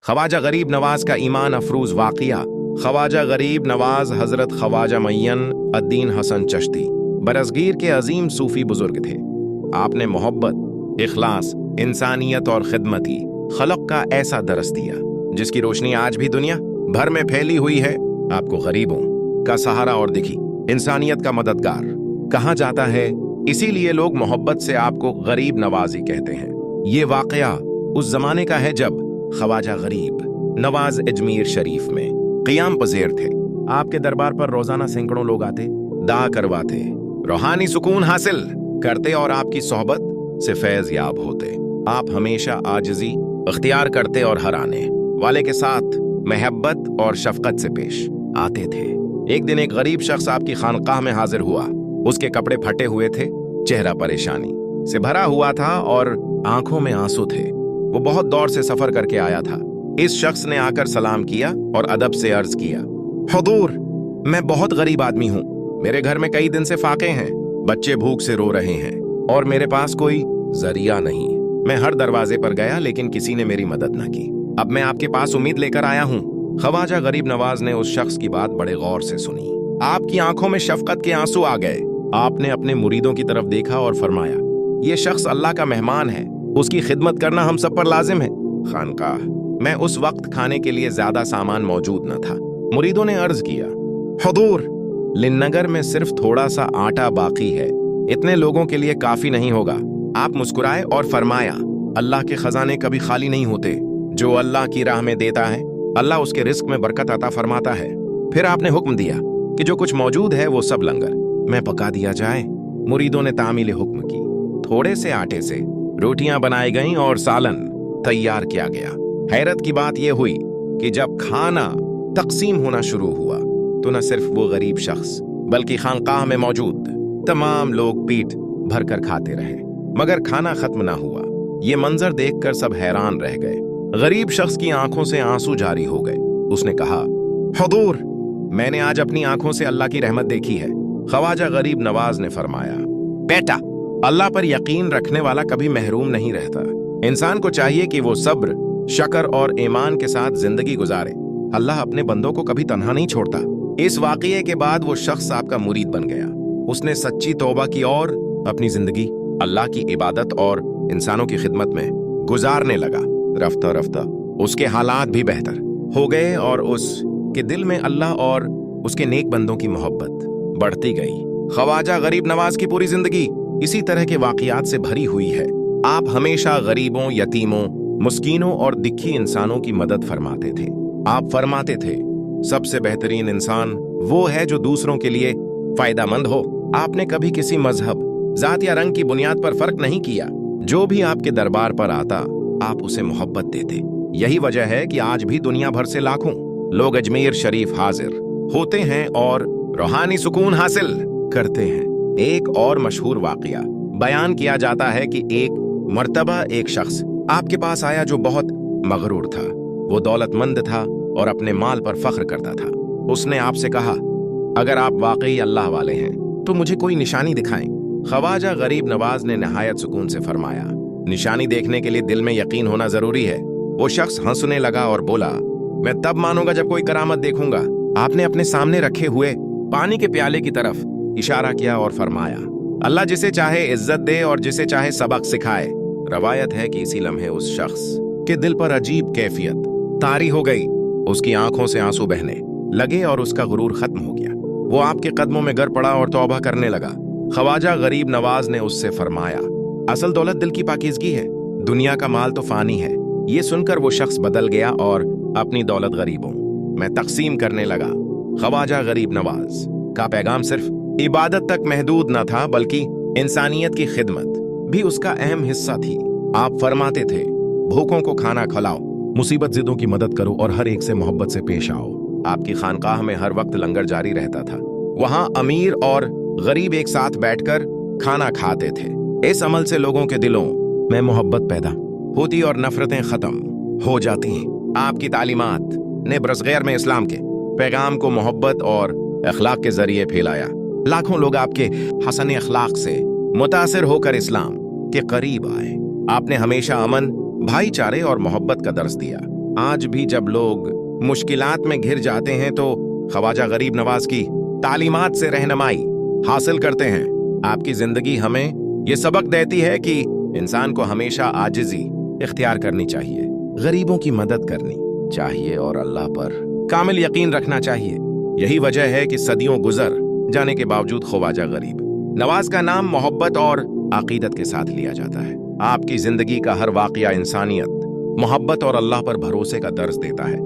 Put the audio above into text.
ख्वाजा गरीब नवाज का ईमान अफरूज वाक़िया। ख्वाजा गरीब नवाज हजरत ख्वाजा मुईन अद्दीन हसन चिश्ती बरसगीर के अजीम सूफी बुजुर्ग थे। आपने मोहब्बत, इखलास, इंसानियत और खिदमती खलक का ऐसा दरस दिया जिसकी रोशनी आज भी दुनिया भर में फैली हुई है। आपको गरीबों का सहारा और दिखी इंसानियत का मददगार कहा जाता है, इसीलिए लोग मोहब्बत से आपको गरीब नवाजी कहते हैं। ये वाकया उस जमाने का है जब ख्वाजा गरीब नवाज अजमेर शरीफ में क़ियाम पज़ीर थे। आपके दरबार पर रोजाना सैकड़ों लोग आते, दा करवाते, रूहानी सुकून हासिल करते और आपकी सोहबत से फैज याब होते। आप हमेशा आजिज़ी अख्तियार करते और हर आने वाले के साथ महब्बत और शफकत से पेश आते थे। एक दिन एक गरीब शख्स आपकी खानकाह में हाजिर हुआ। उसके कपड़े फटे हुए थे, चेहरा परेशानी से भरा हुआ था और आंखों में आंसू थे। वो बहुत दौर से सफर करके आया था। इस शख्स ने आकर सलाम किया और अदब से अर्ज किया, हुजूर, मैं बहुत गरीब आदमी हूँ। मेरे घर में कई दिन से फाके हैं, बच्चे भूख से रो रहे हैं और मेरे पास कोई जरिया नहीं। मैं हर दरवाजे पर गया लेकिन किसी ने मेरी मदद न की। अब मैं आपके पास उम्मीद लेकर आया हूँ। ख्वाजा गरीब नवाज ने उस शख्स की बात बड़े गौर से सुनी। आपकी आंखों में शफकत के आंसू आ गए। आपने अपने मुरीदों की तरफ देखा और फरमाया, ये शख्स अल्लाह का मेहमान है, उसकी खिदमत करना हम सब पर लाजिम है। खानकाह मैं उस वक्त खाने के लिए ज्यादा सामान मौजूद न था। मुरीदों ने अर्ज किया, हुजूर, लिन्नगर में सिर्फ थोड़ा सा आटा बाकी है, इतने लोगों के लिए काफी नहीं होगा। आप मुस्कुराए और फरमाया, अल्लाह के खजाने कभी खाली नहीं होते। जो अल्लाह की राह में देता है, अल्लाह उसके रिस्क में बरकत अता फरमाता है। फिर आपने हुक्म दिया कि जो कुछ मौजूद है वो सब लंगर में पका दिया जाए। मुरीदों ने तामील हुक्म की। थोड़े से आटे से रोटियां बनाई गईं और सालन तैयार किया गया। हैरत की बात यह हुई कि जब खाना तकसीम होना शुरू हुआ तो न सिर्फ वो गरीब शख्स बल्कि खानकाह में मौजूद तमाम लोग पीठ भरकर खाते रहे, मगर खाना खत्म ना हुआ। ये मंजर देखकर सब हैरान रह गए। गरीब शख्स की आंखों से आंसू जारी हो गए। उसने कहा, हुजूर, मैंने आज अपनी आंखों से अल्लाह की रहमत देखी है। ख्वाजा गरीब नवाज ने फरमाया, बेटा, अल्लाह पर यकीन रखने वाला कभी महरूम नहीं रहता। इंसान को चाहिए कि वो सब्र, शक्र और ईमान के साथ जिंदगी गुजारे। अल्लाह अपने बंदों को कभी तन्हा नहीं छोड़ता। इस वाकये के बाद वो शख्स आपका मुरीद बन गया। उसने सच्ची तौबा की और अपनी जिंदगी अल्लाह की इबादत और इंसानों की खिदमत में गुजारने लगा। रफ्ता रफ्ता उसके हालात भी बेहतर हो गए और उसके दिल में अल्लाह और उसके नेक बंदों की मोहब्बत बढ़ती गई। ख्वाजा गरीब नवाज की पूरी जिंदगी इसी तरह के वाकयात से भरी हुई है। आप हमेशा गरीबों, यतीमों, मुस्कीनों और दिक्खी इंसानों की मदद फरमाते थे। आप फरमाते थे, सबसे बेहतरीन इंसान वो है जो दूसरों के लिए फायदामंद हो। आपने कभी किसी मजहब, जात या रंग की बुनियाद पर फर्क नहीं किया। जो भी आपके दरबार पर आता, आप उसे मोहब्बत देते। यही वजह है कि आज भी दुनिया भर से लाखों लोग अजमेर शरीफ हाजिर होते हैं और रूहानी सुकून हासिल करते हैं। एक और मशहूर वाकया बयान किया जाता है कि एक मर्तबा एक शख्स आपके पास आया जो बहुत मगरूर था। वो दौलतमंद था और अपने माल पर फख्र करता था। उसने आपसे कहा, अगर आप वाकई अल्लाह वाले हैं तो मुझे कोई निशानी दिखाएं। ख्वाजा गरीब नवाज ने नहायत सुकून से फरमाया, निशानी देखने के लिए दिल में यकीन होना जरूरी है। वो शख्स हंसने लगा और बोला, मैं तब मानूंगा जब कोई करामत देखूंगा। आपने अपने सामने रखे हुए पानी के प्याले की तरफ इशारा किया और फरमाया, अल्लाह जिसे चाहे इज्जत दे और जिसे चाहे सबक सिखाए। रवायत है कि इसी लम्हे उस शख्स के दिल पर अजीब कैफियत तारी हो गई। उसकी आंखों से आंसू बहने लगे और उसका गुरूर खत्म हो गया। वो आपके कदमों में गिर पड़ा और तौबा करने लगा। ख्वाजा गरीब नवाज ने उससे फरमाया, असल दौलत दिल की पाकीज़गी है, दुनिया का माल तो फानी है। ये सुनकर वो शख्स बदल गया और अपनी दौलत गरीबों में तकसीम करने लगा। ख्वाजा गरीब नवाज का पैगाम सिर्फ इबादत तक महदूद न था बल्कि इंसानियत की खिदमत भी उसका अहम हिस्सा थी। आप फरमाते थे, भूखों को खाना खिलाओ, मुसीबत ज़िदों की मदद करो और हर एक से मोहब्बत से पेश आओ। आपकी खानकाह में हर वक्त लंगर जारी रहता था। वहां अमीर और गरीब एक साथ बैठकर खाना खाते थे। इस अमल से लोगों के दिलों में मोहब्बत पैदा होती और नफरतें खत्म हो जाती हैं। आपकी तालीमात ने बरसगैर में इस्लाम के पैगाम को मोहब्बत और अखलाक के जरिए फैलाया। लाखों लोग आपके हसन अखलाक से मुतासिर होकर इस्लाम के करीब आए। आपने हमेशा अमन, भाईचारे और मोहब्बत का दर्स दिया। आज भी जब लोग मुश्किलात में घिर जाते हैं तो ख्वाजा गरीब नवाज की तालीमात से रहनुमाई हासिल करते हैं। आपकी जिंदगी हमें ये सबक देती है कि इंसान को हमेशा आजिज़ी इख्तियार करनी चाहिए, गरीबों की मदद करनी चाहिए और अल्लाह पर कामिल यकीन रखना चाहिए। यही वजह है कि सदियों गुजर जाने के बावजूद ख्वाजा गरीब नवाज का नाम मोहब्बत और अकीदत के साथ लिया जाता है। आपकी जिंदगी का हर वाकया इंसानियत, मोहब्बत और अल्लाह पर भरोसे का दर्ज देता है।